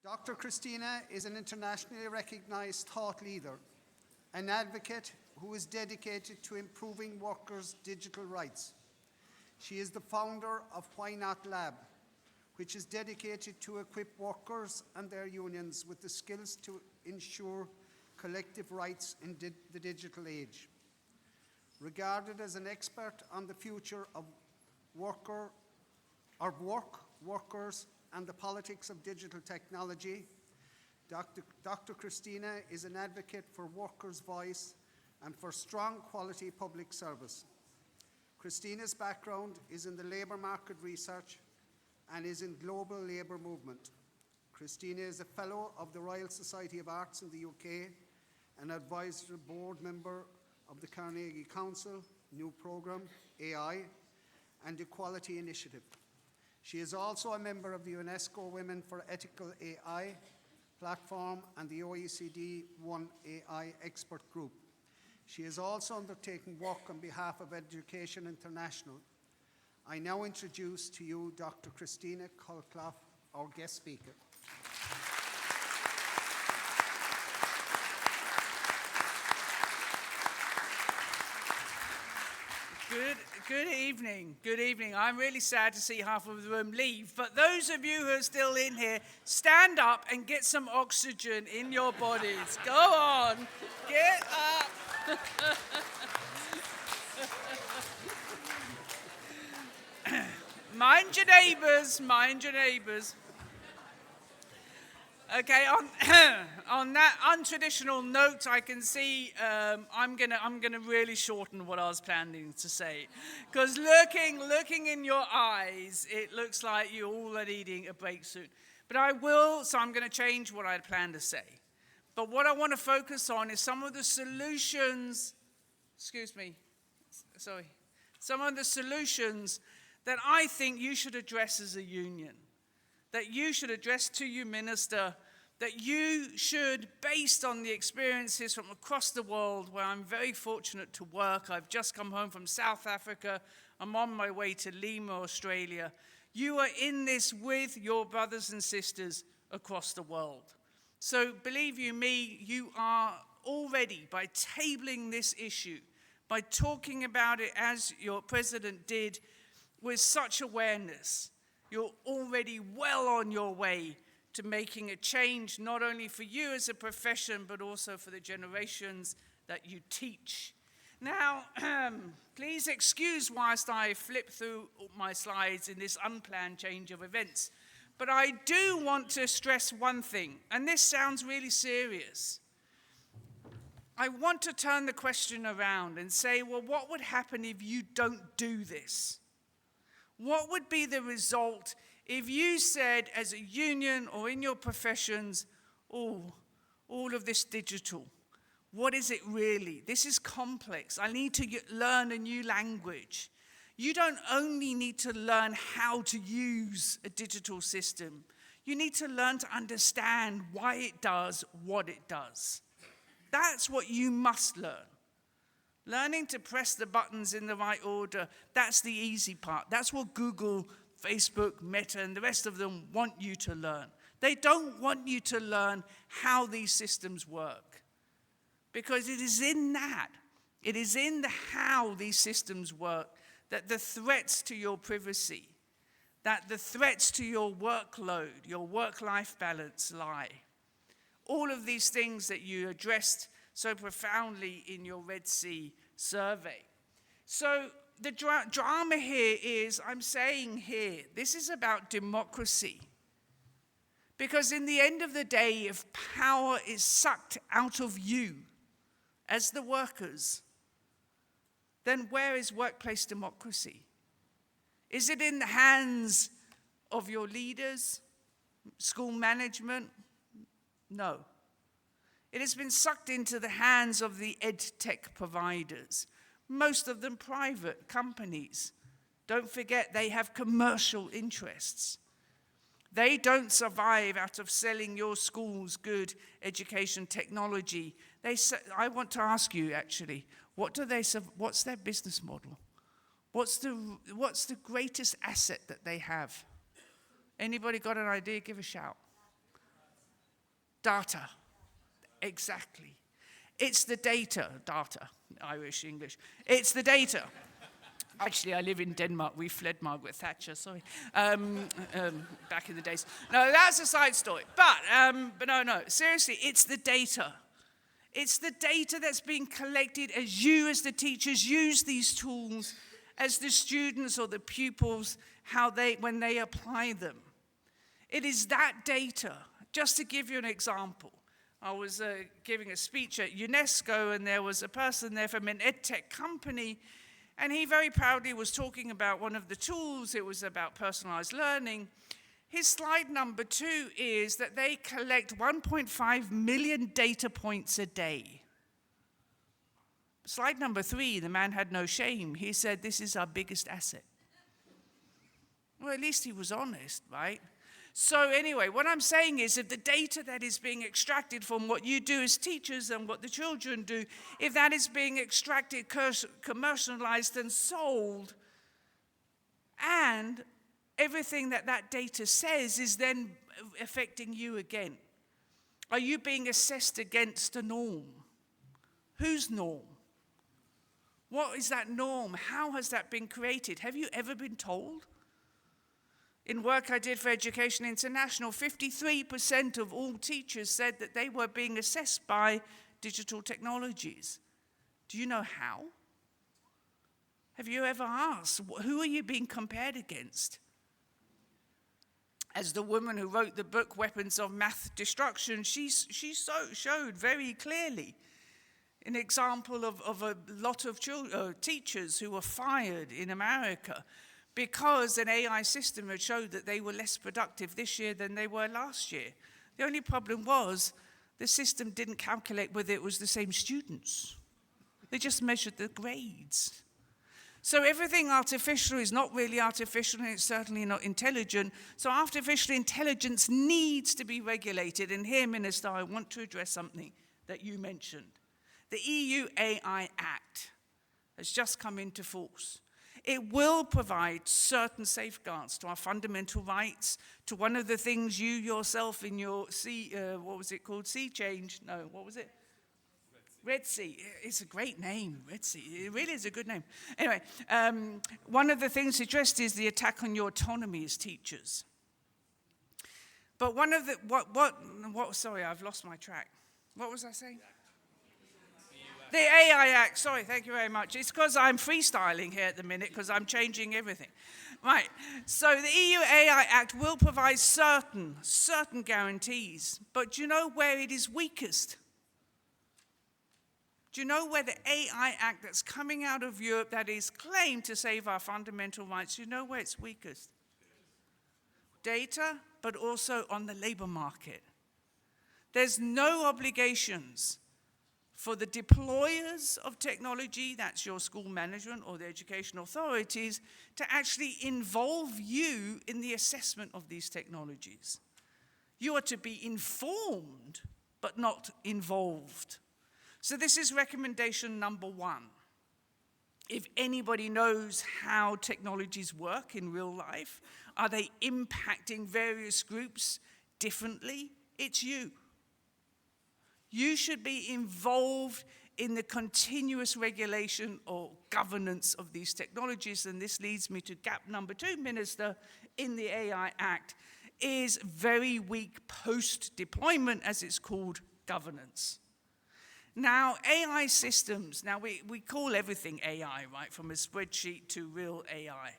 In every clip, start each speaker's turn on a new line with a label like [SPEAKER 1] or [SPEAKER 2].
[SPEAKER 1] Dr. Christina is an internationally recognized thought leader, an advocate who is dedicated to improving workers' digital rights. She is the founder of Why Not Lab, which is dedicated to equip workers and their unions with the skills to ensure collective rights in the digital age. Regarded as an expert on the future of work, workers, and the politics of digital technology, Dr. Christina is an advocate for workers' voice and for strong quality public service. Christina's background is in the labour market research and is in global labour movement. Christina is a Fellow of the Royal Society of Arts in the UK, an advisory board member of the Carnegie Council, New Programme, AI, and Equality Initiative. She is also a member of the UNESCO Women for Ethical AI platform and the OECD One AI expert group. She is also undertaking work on behalf of Education International. I now introduce to you Dr. Christina Colclough, our guest speaker.
[SPEAKER 2] Good evening. Good evening. I'm really sad to see half of the room leave, but those of you who are still in here, stand up and get some oxygen in your bodies. Go on. Get up. Mind your neighbours. Mind your neighbours. Okay, on that untraditional note, I can see I'm gonna really shorten what I was planning to say, because looking in your eyes, it looks like you're all needing a breakthrough. But I'm going to change what I had planned to say. But what I want to focus on is some of the solutions. Some of the solutions that I think you should address as a union, that you should address to your minister, that you should, based on the experiences from across the world where I'm very fortunate to work. I've just come home from South Africa. I'm on my way to Lima, Australia. You are in this with your brothers and sisters across the world. So believe you me, you are already, by tabling this issue, by talking about it as your president did, with such awareness, you're already well on your way to making a change, not only for you as a profession, but also for the generations that you teach. Now, please excuse whilst I flip through my slides in this unplanned change of events. But I do want to stress one thing, and this sounds really serious. I want to turn the question around and say, well, what would happen if you don't do this? What would be the result if you said as a union or in your professions, all of this digital, what is it really? This is complex. I need to learn a new language. You don't only need to learn how to use a digital system. You need to learn to understand why it does what it does. That's what you must learn. Learning to press the buttons in the right order, that's the easy part. That's what Google, Facebook, Meta, and the rest of them want you to learn. They don't want you to learn how these systems work. Because it is in that, it is in the how these systems work, that the threats to your privacy, that the threats to your workload, your work-life balance lie. All of these things that you addressed so profoundly in your Red Sea survey. So the drama here is, I'm saying here, this is about democracy. Because in the end of the day, if power is sucked out of you as the workers, then where is workplace democracy? Is it in the hands of your leaders, school management? No. It has been sucked into the hands of the ed tech providers, most of them private companies. Don't forget, they have commercial interests. They don't survive out of selling your schools good education technology. I want to ask you, actually, what's their business model? What's the greatest asset that they have? Anybody got an idea? Give a shout. Data. Exactly. It's the data. Data. Irish, English. It's the data. Actually, I live in Denmark. We fled Margaret Thatcher, sorry, back in the days. No, that's a side story. But no, seriously, it's the data. It's the data that's being collected as you, as the teachers, use these tools, as the students or the pupils, when they apply them. It is that data. Just to give you an example, I was giving a speech at UNESCO, and there was a person there from an edtech company, and he very proudly was talking about one of the tools. It was about personalized learning. His slide number 2 is that they collect 1.5 million data points a day. Slide number 3, the man had no shame. He said, this is our biggest asset. Well, at least he was honest, right? So anyway, what I'm saying is if the data that is being extracted from what you do as teachers and what the children do, if that is being extracted, commercialized and sold, and everything that data says is then affecting you again. Are you being assessed against a norm? Whose norm? What is that norm? How has that been created? Have you ever been told? In work I did for Education International, 53% of all teachers said that they were being assessed by digital technologies. Do you know how? Have you ever asked, who are you being compared against? As the woman who wrote the book Weapons of Math Destruction, she showed very clearly an example of a lot of teachers who were fired in America because an AI system had showed that they were less productive this year than they were last year. The only problem was the system didn't calculate whether it was the same students. They just measured the grades. So everything artificial is not really artificial, and it's certainly not intelligent. So artificial intelligence needs to be regulated. And here, Minister, I want to address something that you mentioned. The EU AI Act has just come into force. It will provide certain safeguards to our fundamental rights, to one of the things you yourself in your what was it called? Sea Change? No, what was it? Red Sea. It's a great name, Red Sea. It really is a good name. Anyway, one of the things addressed is the attack on your autonomy as teachers. But one of the, sorry, I've lost my track. What was I saying? The AI Act, sorry, thank you very much. It's because I'm freestyling here at the minute because I'm changing everything. Right, so the EU AI Act will provide certain guarantees, but do you know where it is weakest? Do you know where the AI Act that's coming out of Europe that is claimed to save our fundamental rights, do you know where it's weakest? Data, but also on the labor market. There's no obligations for the deployers of technology, that's your school management or the education authorities, to actually involve you in the assessment of these technologies. You are to be informed, but not involved. So this is recommendation number 1. If anybody knows how technologies work in real life, are they impacting various groups differently? It's you. You should be involved in the continuous regulation or governance of these technologies, and this leads me to gap number 2, Minister, in the AI Act, is very weak post-deployment, as it's called, governance. Now, AI systems, now we call everything AI, right, from a spreadsheet to real AI.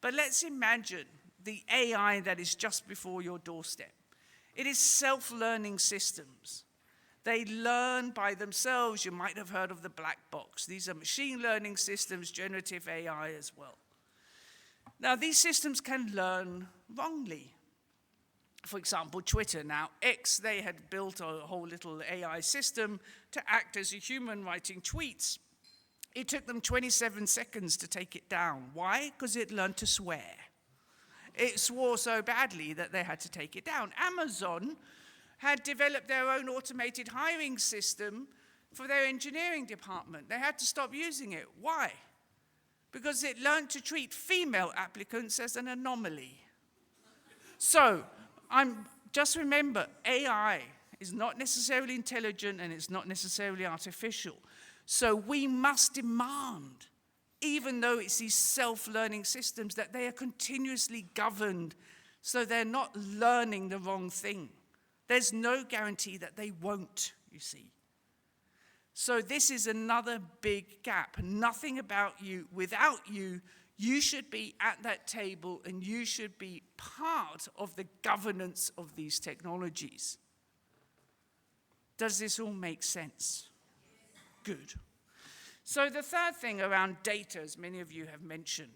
[SPEAKER 2] But let's imagine the AI that is just before your doorstep. It is self-learning systems. They learn by themselves. You might have heard of the black box. These are machine learning systems, generative AI as well. Now, these systems can learn wrongly. For example, Twitter, now X, they had built a whole little AI system to act as a human writing tweets. It took them 27 seconds to take it down. Why? Because it learned to swear. It swore so badly that they had to take it down. Amazon had developed their own automated hiring system for their engineering department. They had to stop using it. Why? Because it learned to treat female applicants as an anomaly. So, just remember, AI is not necessarily intelligent and it's not necessarily artificial. So we must demand, even though it's these self-learning systems, that they are continuously governed so they're not learning the wrong thing. There's no guarantee that they won't, you see. So this is another big gap. Nothing about you without you. You should be at that table and you should be part of the governance of these technologies. Does this all make sense? Good. So the third thing around data, as many of you have mentioned.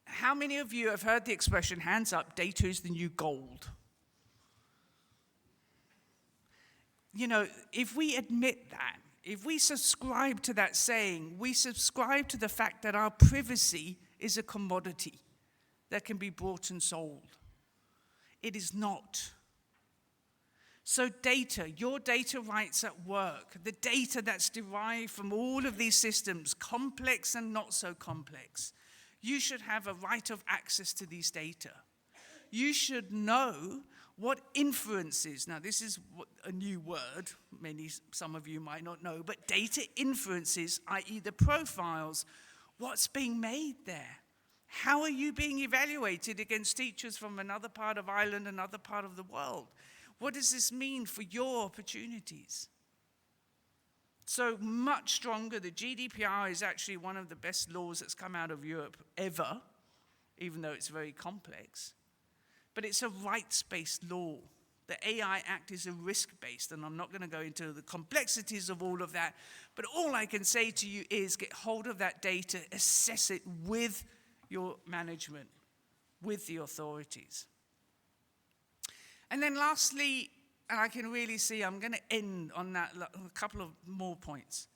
[SPEAKER 2] How many of you have heard the expression, hands up, data is the new gold? You know, if we admit that, if we subscribe to that saying, we subscribe to the fact that our privacy is a commodity that can be bought and sold. It is not. So data, your data rights at work, the data that's derived from all of these systems, complex and not so complex, you should have a right of access to these data. You should know what inferences, now this is a new word, some of you might not know, but data inferences, i.e. the profiles, what's being made there? How are you being evaluated against teachers from another part of Ireland, another part of the world? What does this mean for your opportunities? So much stronger, the GDPR is actually one of the best laws that's come out of Europe ever, even though it's very complex. But it's a rights-based law. The AI Act is a risk-based, and I'm not going to go into the complexities of all of that, but all I can say to you is get hold of that data, assess it with your management, with the authorities. And then lastly, and I can really see, I'm going to end on that, a couple of more points.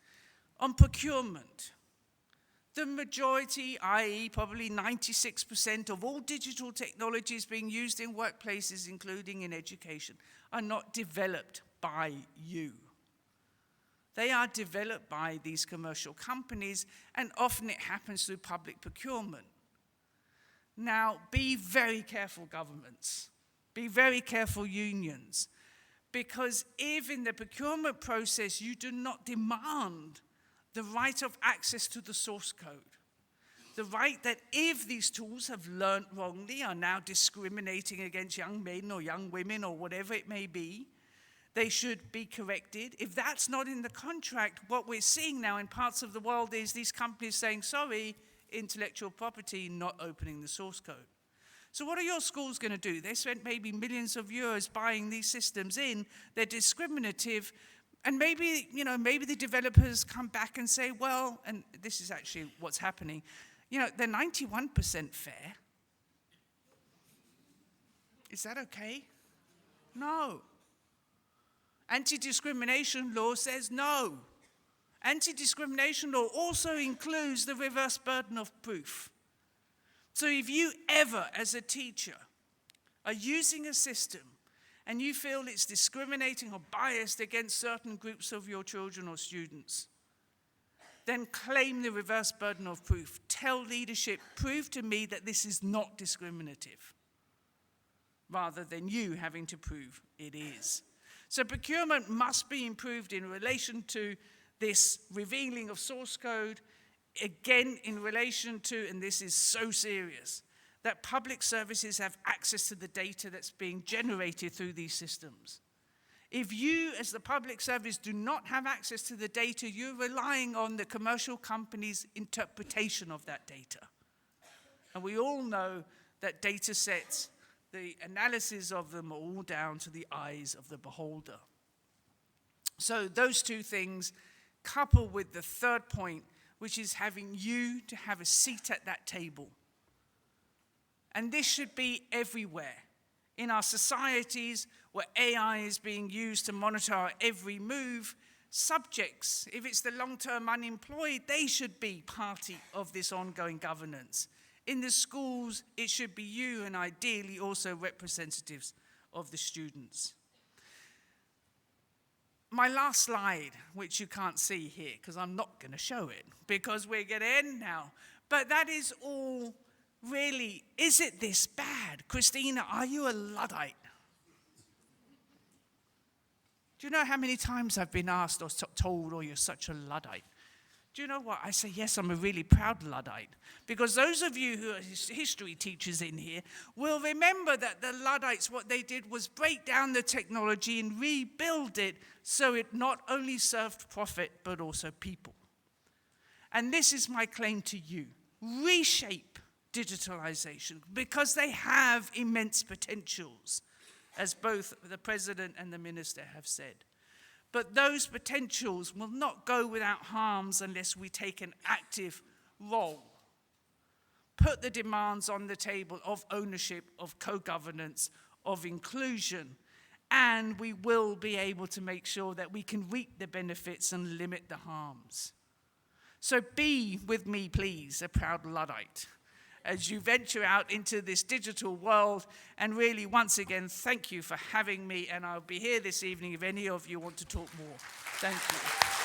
[SPEAKER 2] On procurement, the majority, i.e. probably 96% of all digital technologies being used in workplaces, including in education, are not developed by you. They are developed by these commercial companies, and often it happens through public procurement. Now, be very careful, governments. Be very careful, unions. Because if in the procurement process you do not demand the right of access to the source code, the right that if these tools have learned wrongly, are now discriminating against young men or young women or whatever it may be, they should be corrected. If that's not in the contract, what we're seeing now in parts of the world is these companies saying, sorry, intellectual property, not opening the source code. So what are your schools going to do? They spent maybe millions of euros buying these systems in. They're discriminative. And maybe, maybe the developers come back and say, well, and this is actually what's happening, they're 91% fair. Is that okay? No. Anti-discrimination law says no. Anti-discrimination law also includes the reverse burden of proof. So if you ever, as a teacher, are using a system and you feel it's discriminating or biased against certain groups of your children or students, then claim the reverse burden of proof. Tell leadership, prove to me that this is not discriminative, rather than you having to prove it is. So procurement must be improved in relation to this revealing of source code, again in relation to, and this is so serious, that public services have access to the data that's being generated through these systems. If you, as the public service, do not have access to the data, you're relying on the commercial company's interpretation of that data. And we all know that data sets, the analysis of them are all down to the eyes of the beholder. So those two things, coupled with the third point, which is having you to have a seat at that table. And this should be everywhere. In our societies, where AI is being used to monitor our every move, subjects, if it's the long-term unemployed, they should be party of this ongoing governance. In the schools, it should be you, and ideally also representatives of the students. My last slide, which you can't see here, because I'm not going to show it, because we're going to end now. But that is all really, is it this bad? Christina, are you a Luddite? Do you know how many times I've been asked or told, oh, you're such a Luddite? Do you know what? I say, yes, I'm a really proud Luddite. Because those of you who are history teachers in here will remember that the Luddites, what they did was break down the technology and rebuild it so it not only served profit, but also people. And this is my claim to you. Reshape digitalization because they have immense potentials, as both the President and the Minister have said. But those potentials will not go without harms unless we take an active role. Put the demands on the table of ownership, of co-governance, of inclusion, and we will be able to make sure that we can reap the benefits and limit the harms. So be with me, please, a proud Luddite, as you venture out into this digital world. And really, once again, thank you for having me, and I'll be here this evening if any of you want to talk more. Thank you.